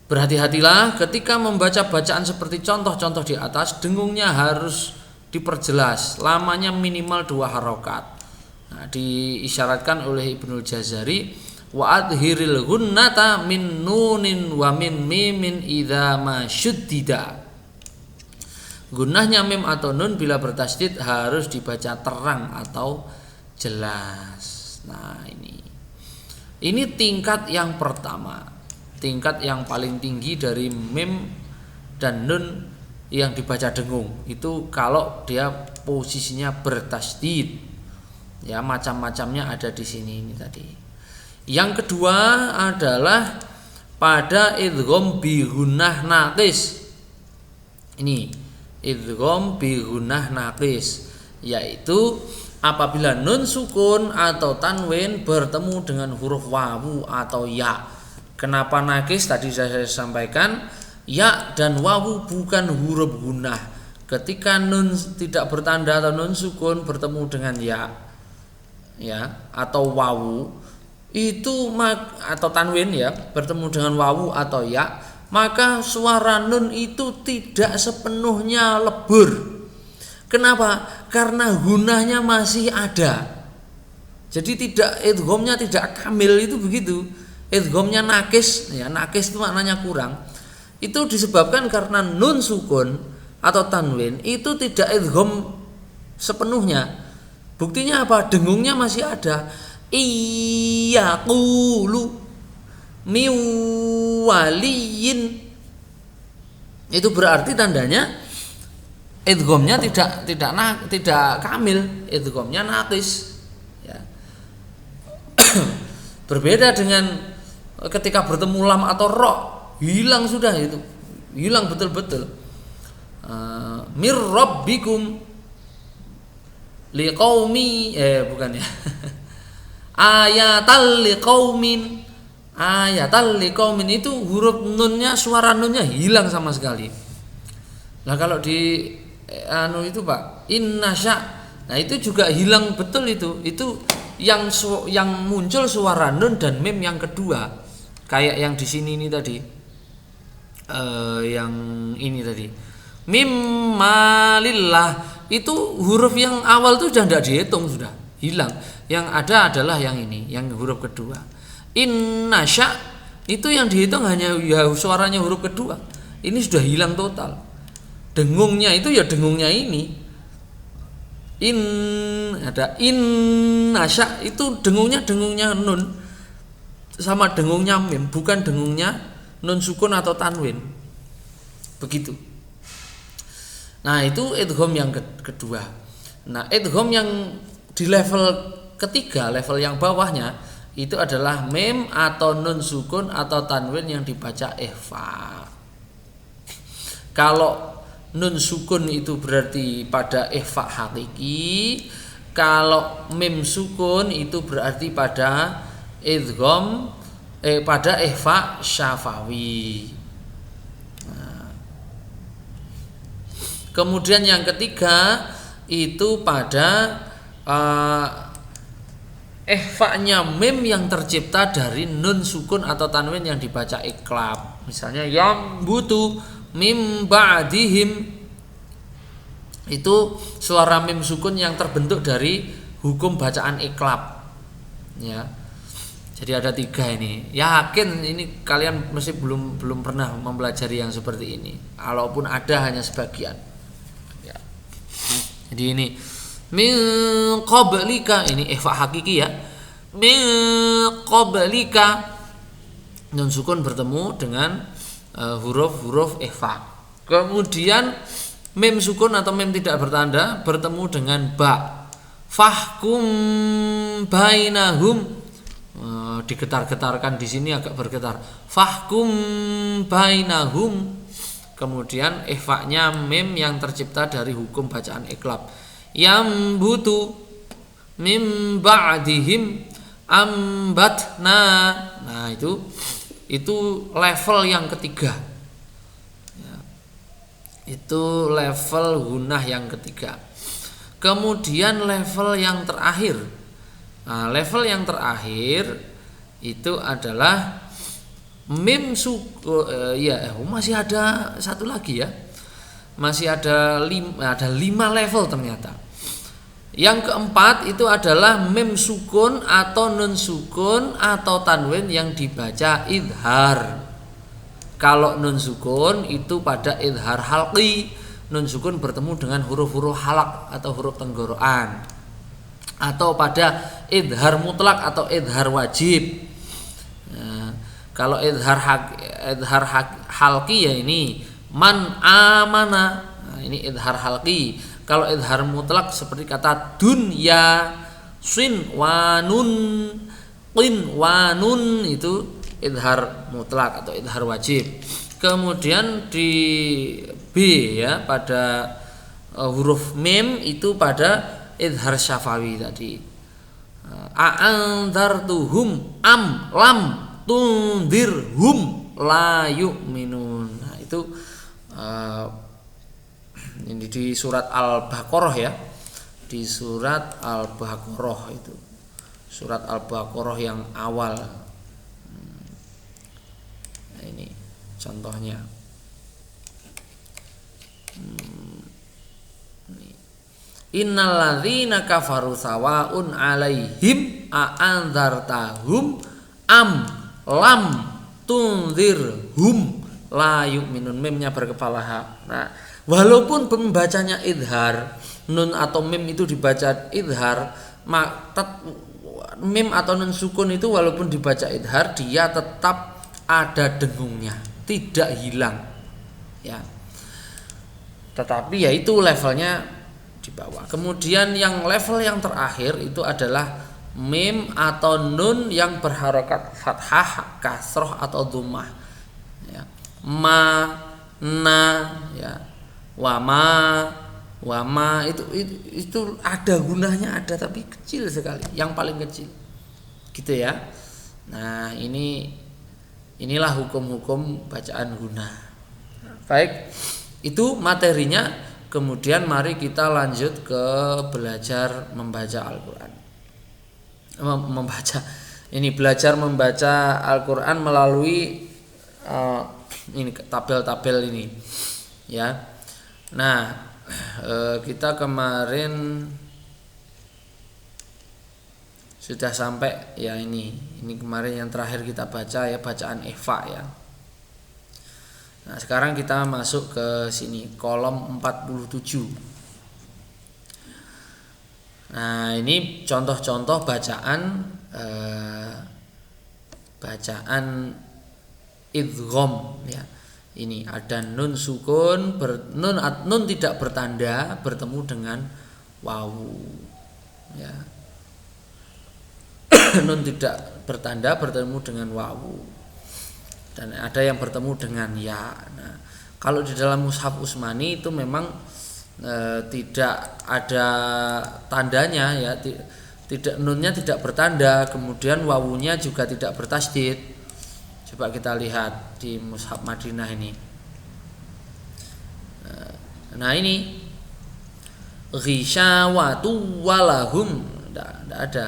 berhati-hatilah ketika membaca bacaan seperti contoh-contoh di atas, dengungnya harus diperjelas, lamanya minimal 2 harokat. Nah, diisyaratkan oleh Ibnul Jazari, wa adhiril gunnata min nunin wa min mimin idza ma syuddida. Gunnahnya mim atau nun bila bertasydid harus dibaca terang atau jelas. Nah, ini tingkat yang pertama, tingkat yang paling tinggi dari mim dan nun yang dibaca dengung. Itu kalau dia posisinya bertasydid, ya, macam-macamnya ada di sini ini tadi. Yang kedua adalah pada idgham bi gunnah naqis. Ini idgham bi gunnah naqis, yaitu apabila nun sukun atau tanwin bertemu dengan huruf wawu atau ya. Kenapa naqis? Tadi saya sampaikan, ya dan wawu bukan huruf gunnah. Ketika nun tidak bertanda atau nun sukun bertemu dengan ya atau wawu, itu atau tanwin, ya, bertemu dengan wawu atau ya, maka suara nun itu tidak sepenuhnya lebur. Kenapa? Karena gunnahnya masih ada. Jadi idghamnya tidak kamil, itu begitu. Idghamnya nakis, ya, nakis itu maknanya kurang. Itu disebabkan karena nun sukun atau tanwin itu tidak idgham sepenuhnya. Buktinya apa? Dengungnya masih ada. Iyaqulu miwaliyin, itu berarti tandanya idghamnya tidak kamil, idghamnya naqis, ya. Berbeda dengan ketika bertemu lam atau ro, hilang sudah, itu hilang betul-betul. Mir rabbikum liqaumi, bukan, ya. Ayatal liqaumin, itu huruf nunnya, suara nunnya hilang sama sekali. Nah, kalau di itu, Pak, innasya, nah itu juga hilang betul, itu yang muncul suara nun dan mim yang kedua, kayak yang di sini ini tadi. yang ini tadi. Mim malillah itu huruf yang awal itu sudah tidak dihitung, sudah hilang. Yang ada adalah yang ini, yang huruf kedua. Innasya itu yang dihitung hanya ya suaranya huruf kedua. Ini sudah hilang total. Dengungnya itu ya dengungnya ini. Ada innasya itu dengungnya nun sama dengungnya mim, bukan dengungnya nun sukun atau tanwin. Begitu. Nah, itu idgham yang kedua. Nah, idgham yang di level ketiga, level yang bawahnya itu adalah mim atau nun sukun atau tanwin yang dibaca ikhfa. Kalau nun sukun itu berarti pada ikhfa hakiki, kalau mim sukun itu berarti pada idgham pada ikhfa syafawi. Kemudian yang ketiga itu pada ikhfa-nya mim yang tercipta dari nun sukun atau tanwin yang dibaca iklab. Misalnya yang butuh mim ba'dihim itu suara mim sukun yang terbentuk dari hukum bacaan iklab. Ya. Jadi ada 3 ini. Yakin ini kalian mesti belum pernah mempelajari yang seperti ini. Kalaupun ada hanya sebagian. Jadi ini min qablika, ini ikhfa hakiki ya. Min qablika nun sukun bertemu dengan huruf-huruf ikhfa. Kemudian mim sukun atau mim tidak bertanda bertemu dengan ba. Fahkum bainahum, digetar-getarkan di sini agak bergetar. Fahkum bainahum. Kemudian ikhfa-nya mim yang tercipta dari hukum bacaan iklab. Yang butuh mim ba'dihim ambatna. Nah, itu level yang ketiga. Ya. Itu level gunah yang ketiga. Kemudian level yang terakhir. Nah, level yang terakhir itu adalah mim masih ada satu lagi ya. Masih ada 5 level ternyata. Yang keempat itu adalah mim sukun atau nun sukun atau tanwin yang dibaca idhar. Kalau nun sukun itu pada idhar halqi, nun sukun bertemu dengan huruf-huruf halak atau huruf tenggorokan. Atau pada idhar mutlak atau idhar wajib. Kalau idhar halqi ya ini man amana. Nah, ini idhar halqi. Kalau idhar mutlak seperti kata dunya, sin wanun, qin wanun, itu idhar mutlak atau idhar wajib. Kemudian di B ya, pada huruf mim itu pada idhar syafawi tadi. A'andzartuhum am lam tundirhum la yu'minun. Nah, itu ini di surat Al-Baqarah ya. Di surat Al-Baqarah itu. Surat Al-Baqarah yang awal. Nah, ini contohnya. Innalladzina kafaru sawaun 'alaihim a'andzartahum am lam tunzirhum la yu'minun. Mimnya berkepala ha. Nah, walaupun pembacanya idhar, nun atau mim itu dibaca idhar, mim atau nun sukun itu walaupun dibaca idhar, dia tetap ada dengungnya, tidak hilang ya. Tetapi ya itu levelnya di bawah. Kemudian yang level yang terakhir itu adalah mim atau nun yang berharokat fathah, kasroh atau dhammah ya. Ma, na ya, wama itu ada gunanya, ada tapi kecil sekali, yang paling kecil gitu ya. Nah, inilah hukum-hukum bacaan gunah. Baik, itu materinya. Kemudian mari kita lanjut ke belajar membaca Al-Quran. Belajar membaca Al-Quran melalui ini tabel-tabel ini ya. Nah, kita kemarin sudah sampai ya ini kemarin yang terakhir kita baca ya, bacaan Eva ya. Nah, sekarang kita masuk ke sini kolom 47. Nah, ini contoh-contoh bacaan idgham ya. Ini ada nun sukun, nun tidak bertanda bertemu dengan wawu ya. Nun tidak bertanda bertemu dengan wawu, dan ada yang bertemu dengan ya. Nah, kalau di dalam mushaf Utsmani itu memang tidak ada tandanya ya, tidak, nunnya tidak bertanda, kemudian wawunya juga tidak bertasydid. Coba kita lihat di mushaf Madinah ini. Nah, ini ghisyawatu walahum tidak ada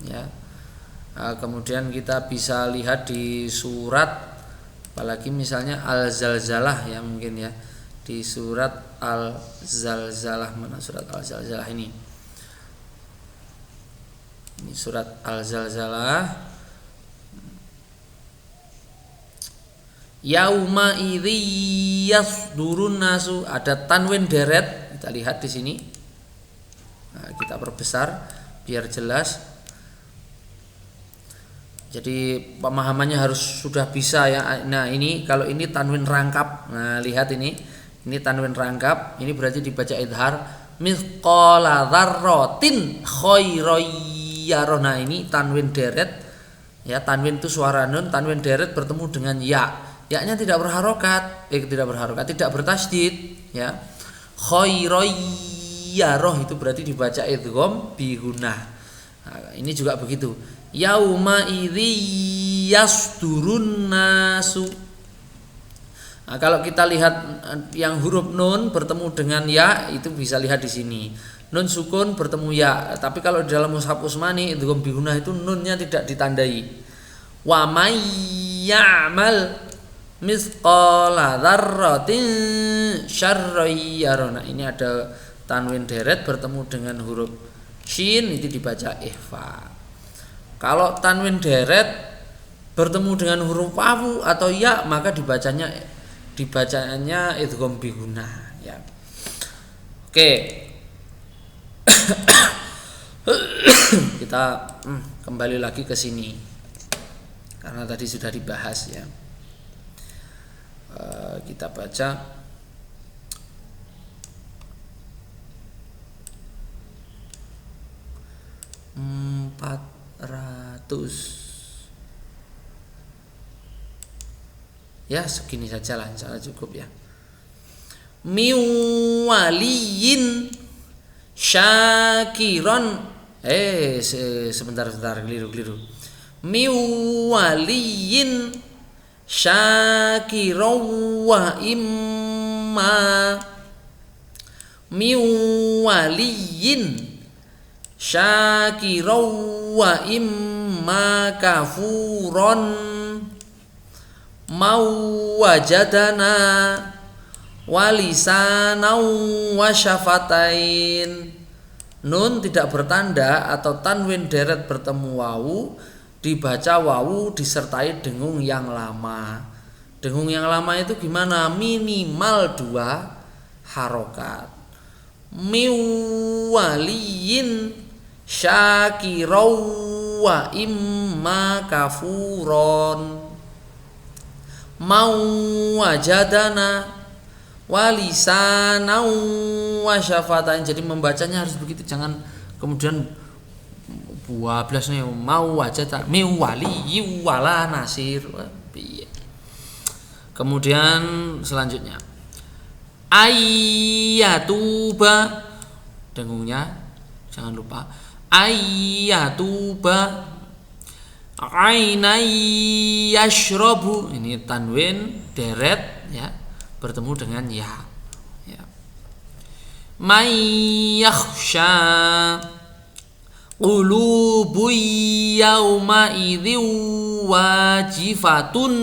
ya. Kemudian kita bisa lihat di surat, apalagi misalnya Al-Zalzalah ya, mungkin ya, di surat Al-Zalzalah. Mana surat Al-Zalzalah ini? Ini surat Al-Zalzalah. Yauma idzi yasdurun nasu, ada tanwin deret, kita lihat di sini. Nah, kita perbesar biar jelas. Jadi pemahamannya harus sudah bisa ya. Nah, ini kalau ini tanwin rangkap. Nah, lihat ini tanwin rangkap. Ini berarti dibaca idhar. Mithqala dzarratin khairoyyarah. Nah, ini tanwin deret. Ya, tanwin itu suara nun, tanwin deret bertemu dengan ya. Ya-nya tidak berharokat, tidak bertasydid ya. Khairoyyarah itu berarti dibaca idgham bi gunnah. Nah, ini juga begitu. Yauma idzi yasdurun nasu. Nah, kalau kita lihat yang huruf nun bertemu dengan ya, itu bisa lihat di sini. Nun sukun bertemu ya, tapi kalau di dalam mushaf Utsmani idgham bi gunnah itu nunnya tidak ditandai. Wa may ya'mal mithqala dzarratin syarran. Nah, ini ada tanwin deret bertemu dengan huruf shin, itu dibaca ihfa. Kalau tanwin deret bertemu dengan huruf wawu atau ya, maka dibacanya idgham bi gunnah ya. Oke. Kita kembali lagi ke sini karena tadi sudah dibahas ya. Kita baca ya, segini saja lah, insya Allah cukup ya. Miwaliyin syakiron, sebentar keliru. Miwaliyin syakiron wa imma, miwaliyin syakiron wa imma kafuron mau wajadana walisanau wasyafatain. Nun tidak bertanda atau tanwin deret bertemu wawu, dibaca wawu disertai dengung yang lama. Dengung yang lama itu gimana? Minimal 2 harokat. Miwaliyin syakirau wa imma kafuron mau wajadana walisanau wasyafatain. Jadi membacanya harus begitu, jangan kemudian 12 nih mau wajada miwali wala nasir. Kemudian selanjutnya ayyatuba, dengungnya jangan lupa. Ayyatuba ainai yashrabu, ini tanwin deret ya bertemu dengan ya. May yakhsha qulubu yauma idzi wajifatun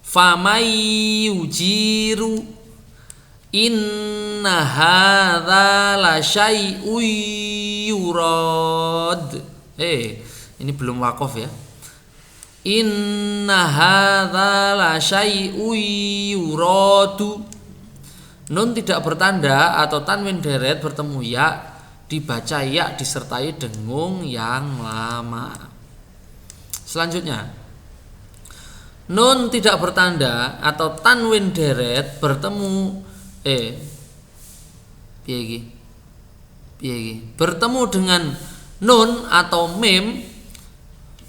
famay yujiru inna hadza la syai'un yurad. Ini belum waqaf ya. Inna hadza la syai'un yuradu. Nun tidak bertanda atau tanwin deret bertemu ya, dibaca ya disertai dengung yang lama. Selanjutnya, nun tidak bertanda atau tanwin deret bertemu bertemu dengan nun atau mim,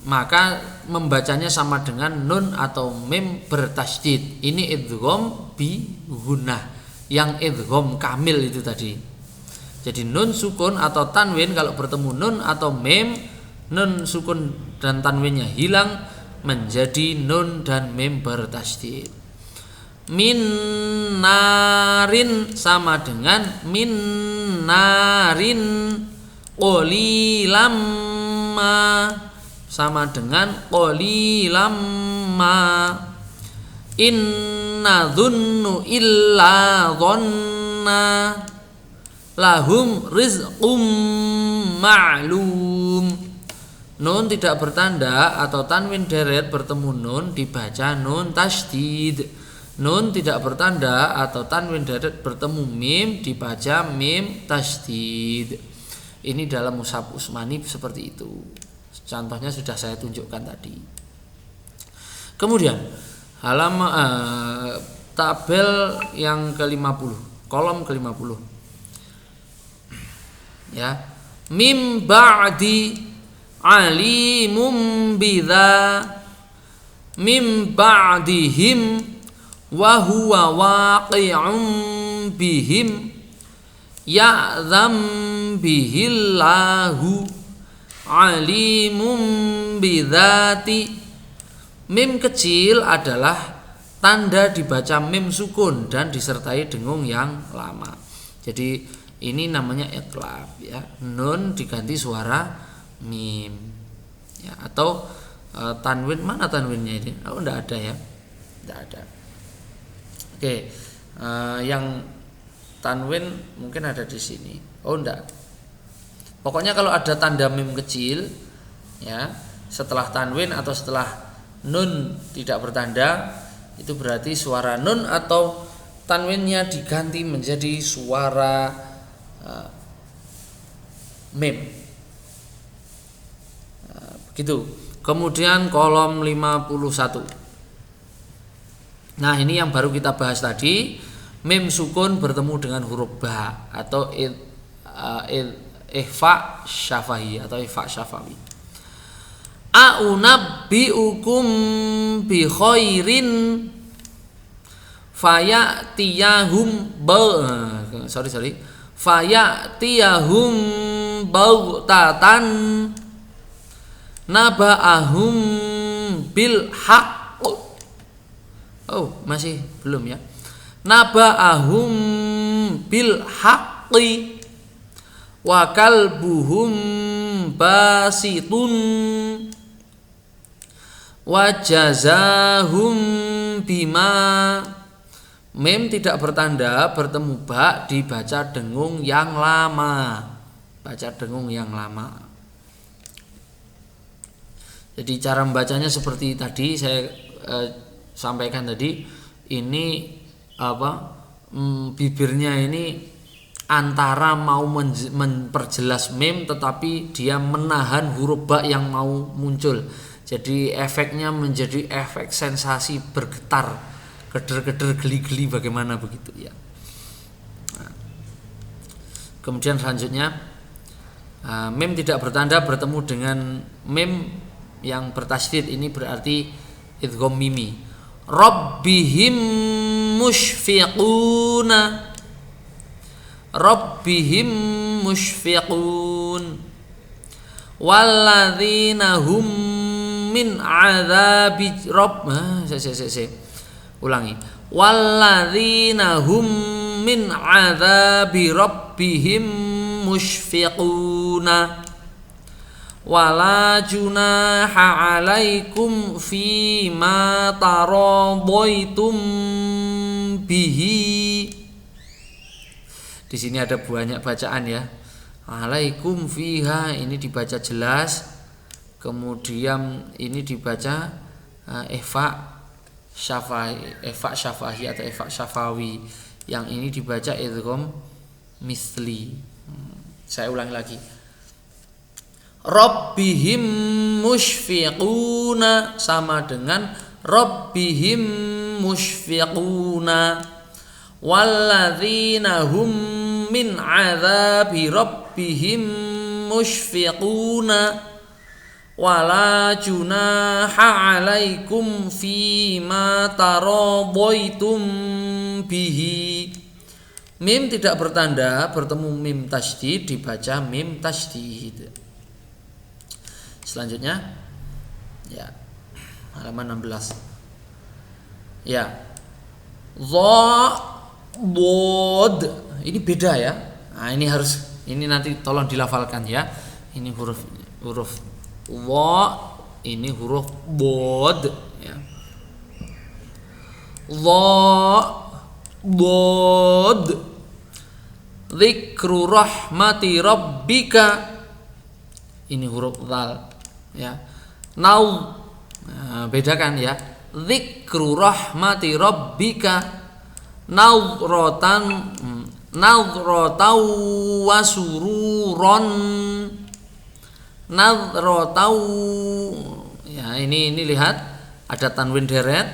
maka membacanya sama dengan nun atau mim bertasydid. Ini idgham bi gunnah, yang idgham kamil itu tadi. Jadi nun sukun atau tanwin kalau bertemu nun atau mim, nun sukun dan tanwinnya hilang menjadi nun dan mim bertasydid. Min narin sama dengan min narin, qolilam ma sama dengan qolilam ma, inna dhunnu illa dhanna, lahum rizqum ma'lum. Nun tidak bertanda atau tanwin deret bertemu nun dibaca nun tasydid. Nun tidak bertanda atau tanwin deret bertemu mim dibaca mim tasydid. Ini dalam mushaf Utsmani seperti itu. Contohnya sudah saya tunjukkan tadi. Kemudian tabel yang ke-50, kolom ke-50. Ya. Mim ba'di alimum bidza, mim ba'dihim wa huwa waqi'un bihim, ya'zam bihillahu alimum bidzati. Mim kecil adalah tanda dibaca mim sukun dan disertai dengung yang lama. Jadi ini namanya iqlab ya. Nun diganti suara mim. Ya, atau tanwin, mana tanwinnya ini? Oh, enggak ada ya. Enggak ada. Oke, yang tanwin mungkin ada di sini. Oh enggak. Pokoknya kalau ada tanda mim kecil, ya, setelah tanwin atau setelah nun tidak bertanda, itu berarti suara nun atau tanwinnya diganti menjadi suara mim. Begitu. Kemudian kolom 51. Nah, ini yang baru kita bahas tadi, mim sukun bertemu dengan huruf ba atau ikhfa syafahi atau ikhfa syafawi. A'unabbi'ukum bi khairin fayatiyahum fayatiyahum baghtatan naba'ahum bil haqq. Oh, masih belum ya. Naba'ahum bil haqqi wa kalbuhum basitun wa jazahum bima. Mim tidak bertanda bertemu ba dibaca dengung yang lama. Baca dengung yang lama. Jadi cara membacanya seperti tadi saya sampaikan tadi. Ini bibirnya ini antara mau memperjelas mim tetapi dia menahan huruf ba yang mau muncul. Jadi efeknya menjadi efek sensasi bergetar, geder-geder, geli-geli, bagaimana begitu ya. Nah, kemudian selanjutnya mim tidak bertanda bertemu dengan mim yang bertasydid, ini berarti idgham mimi. Rabbihim musyfiquna, Rabbihim musyfiqun walladzina hum min adzabi ulangi, walladzina hum min adzabi rabbihim musyfiquna wala junaha alaikum fima taradaitum bihi. Di sini ada banyak bacaan ya. Alaikum fiha ini dibaca jelas, kemudian ini dibaca ifa syafahi atau ifa syafawi. Yang ini dibaca idgham misli. Saya ulangi lagi. Rabbihim musyfiquna sama dengan Rabbihim musyfiquna. Walladzina hum min adzabi rabbihim musyfiquna. Wala junaha alaikum fima taradaitum bihi. Mim tidak bertanda, bertemu mim tasydid dibaca mim tasydid. Selanjutnya ya halaman 16. Ya. Dhad. Ini beda ya. Nah, ini nanti tolong dilafalkan ya. Ini huruf dha, ini huruf dhad ya. Dhad. Dzikru rahmati rabbika. Ini huruf dzal ya. Nah, bedakan ya. Dzikru rahmati rabbika nadratan wa sururon. Nadratau ya, ini lihat ada tanwin deret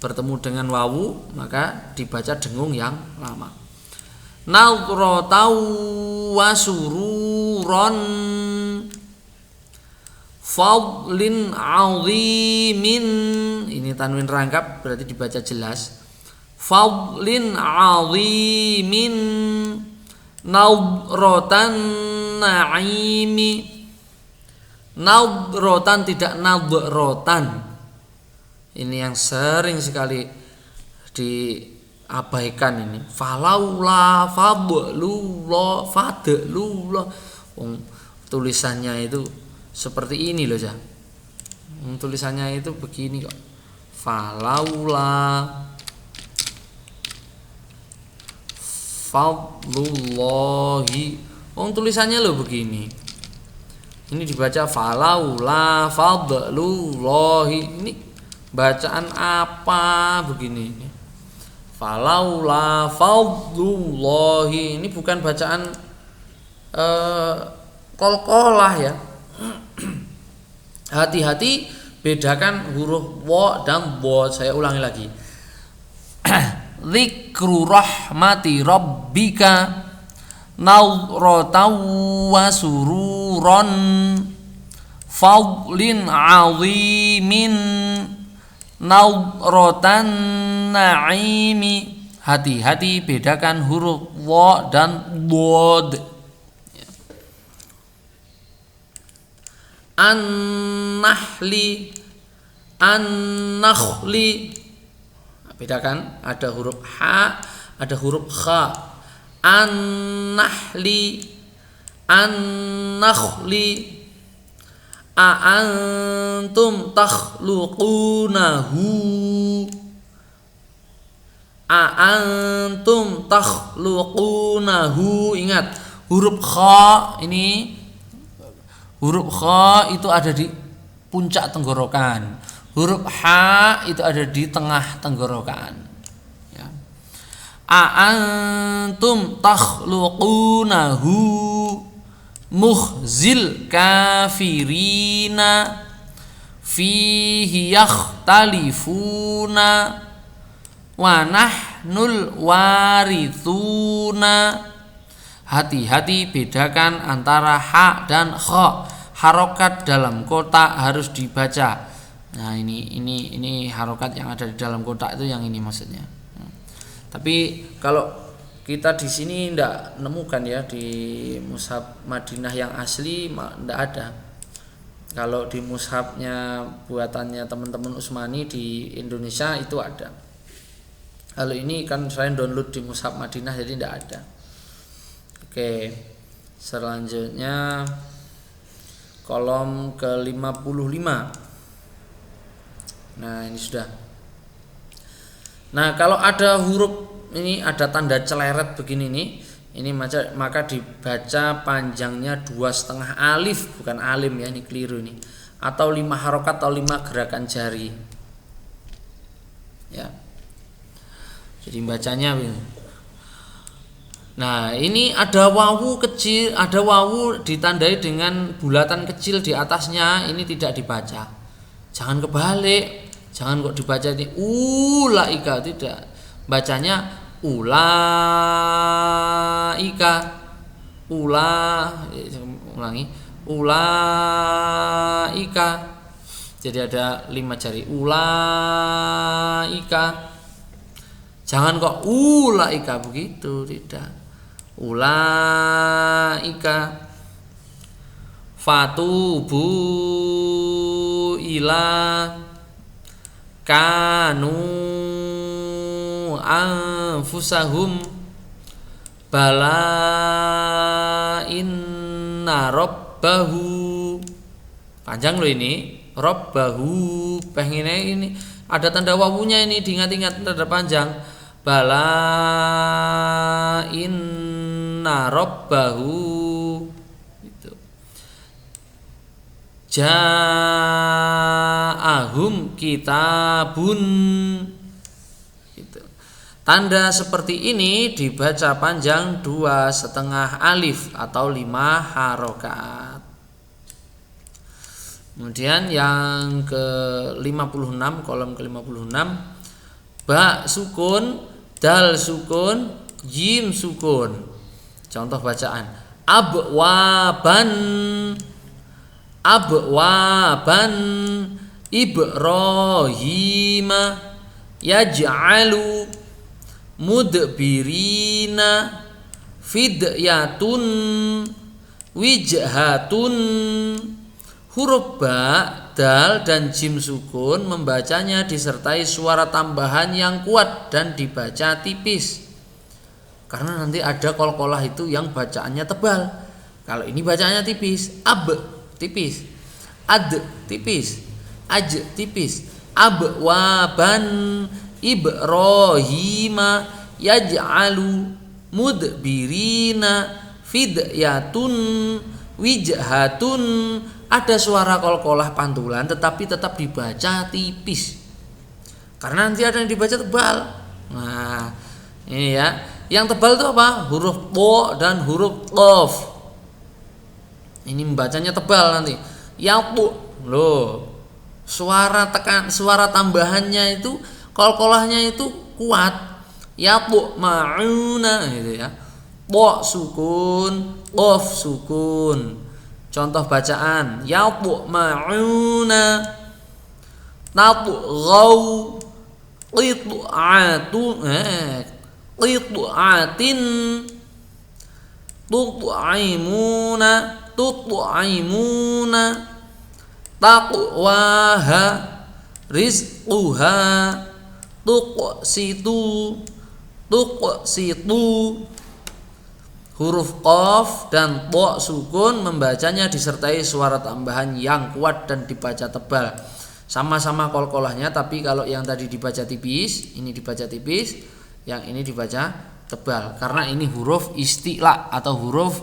bertemu dengan wawu, maka dibaca dengung yang lama. Nadratau wa sururon fadlin azimin. Ini tanwin rangkap berarti dibaca jelas. Fadlin azimin nadratan naimi. Nadratan tidak nadratan. Ini yang sering sekali diabaikan ini. Falaula fadlullah fadlullah. Tulisannya itu seperti ini loh, tulisannya itu begini kok. Falaula fadlullahi. Tulisannya loh begini. Ini dibaca falaula fadlullahi. Ini bacaan apa begini? Falaula fadlullahi. Ini bukan bacaan qalqalah ya. Hati-hati bedakan huruf wa dan dha. Saya ulangi lagi. Dzikru rahmati rabbika nadratan wa sururon fadlin azimin nadratan naimi. Hati-hati bedakan huruf wa dan dhad. An-nahli an-nakhli. Bedakan, ada huruf ha, ada huruf kha. An-nahli an-nakhli. A'antum takhluqunahu. A'antum takhluqunahu. Ingat, huruf kha ini, huruf kha itu ada di puncak tenggorokan. Huruf ha itu ada di tengah tenggorokan. Ya. A'antum takhluqunahu mukhzil kafirina fihi yakhtalifuna wa nahnul warithuna. Hati-hati bedakan antara ha dan kha. Harokat dalam kotak harus dibaca. Nah, ini harokat yang ada di dalam kotak itu yang ini maksudnya. Tapi kalau kita di sini tidak nemukan ya, di mushaf Madinah yang asli tidak ada. Kalau di mushafnya buatannya teman-teman Utsmani di Indonesia itu ada. Kalau ini kan saya download di mushaf Madinah jadi tidak ada. Oke, selanjutnya kolom ke-55. Nah, ini sudah. Nah, kalau ada huruf ini ada tanda celeret begini nih, ini maka dibaca panjangnya 2,5 alif, bukan alim ya, ini keliru nih. Atau 5 harokat atau 5 gerakan jari. Ya. Jadi bacanya begini. Nah, ini ada wawu kecil, ada wawu ditandai dengan bulatan kecil di atasnya, ini tidak dibaca. Jangan kebalik, jangan kok dibaca ini ulaika, tidak. Bacanya ulaika. Ulangi. Ulaika. Jadi ada 5 jari. Ulaika. Jangan kok ulaika begitu, tidak. Ulaika. Fatubu ila kanu anfusahum bala inna rabbahu. Panjang loh ini. Rabbahu. Pengennya ini ada tanda wawunya, ini diingat-ingat, tanda panjang. Bala inna rabbahu. Gitu. Ja'ahum kitabun. Gitu. Tanda seperti ini dibaca panjang 2,5 alif atau 5 harokat. Kemudian yang ke-56, kolom ke-56, ba sukun, dal sukun, jim sukun. Contoh bacaan: abwaban, abwaban, ibrahima, yaj'alu, mudbirina, fidyatun, wijhatun. Huruf ba, dal, dan jim sukun membacanya disertai suara tambahan yang kuat dan dibaca tipis. Karena nanti ada qalqalah itu yang bacaannya tebal. Kalau ini bacaannya tipis. Ab, tipis. Ad, tipis. Aj, tipis. Abwaban, ibrahima, yaj'alu, mudbirina, fidyatun, wijhatun. Ada suara qalqalah pantulan tetapi tetap dibaca tipis. Karena nanti ada yang dibaca tebal. Nah, ini ya. Yang tebal itu apa? Huruf po dan huruf qaf. Ini membacanya tebal nanti. Yaqu. Loh. Suara tambahannya itu, qalqalahnya itu kuat. Yaqu ma'una gitu ya. Po sukun, qaf sukun. Contoh bacaan: yatma'una, tatghaw, qit'atin, tut'imuna, taqwaha, rizquha, tuqsitu. Huruf qaf dan po sukun membacanya disertai suara tambahan yang kuat dan dibaca tebal. Sama-sama qalqalahnya, tapi kalau yang tadi dibaca tipis, ini dibaca tipis, yang ini dibaca tebal. Karena ini huruf isti'la atau huruf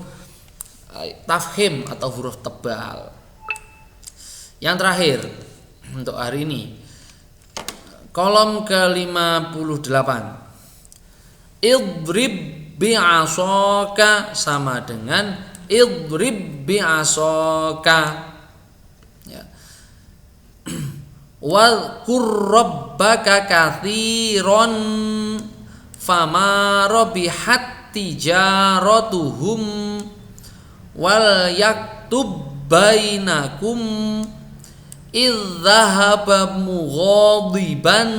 tafkhim atau huruf tebal. Yang terakhir untuk hari ini, kolom ke-58. Idrib bi'asaka sama dengan idrib bi'asaka. Ya. Wadhkur rabbaka katsiran fama rabihat tijaratuhum wal yaktub bainakum idzahaba mughadiban.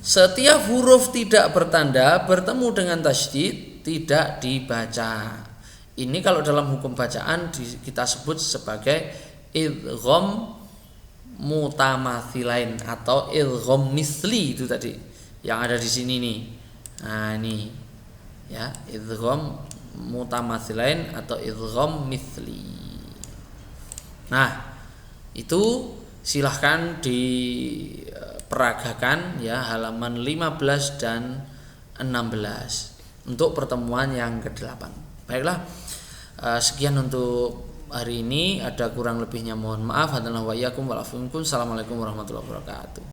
Setiap huruf tidak bertanda bertemu dengan tasydid tidak dibaca. Ini kalau dalam hukum bacaan kita sebut sebagai idgham mutamatsilain atau idgham misli, itu tadi yang ada di sini nih. Nah, ini ya, idgham mutamatsilain atau idgham misli. Nah, itu silahkan diperagakan ya halaman 15 dan 16 untuk pertemuan yang ke-8. Baiklah, sekian untuk hari ini. Ada kurang lebihnya mohon maaf. Assalamualaikum warahmatullahi wabarakatuh.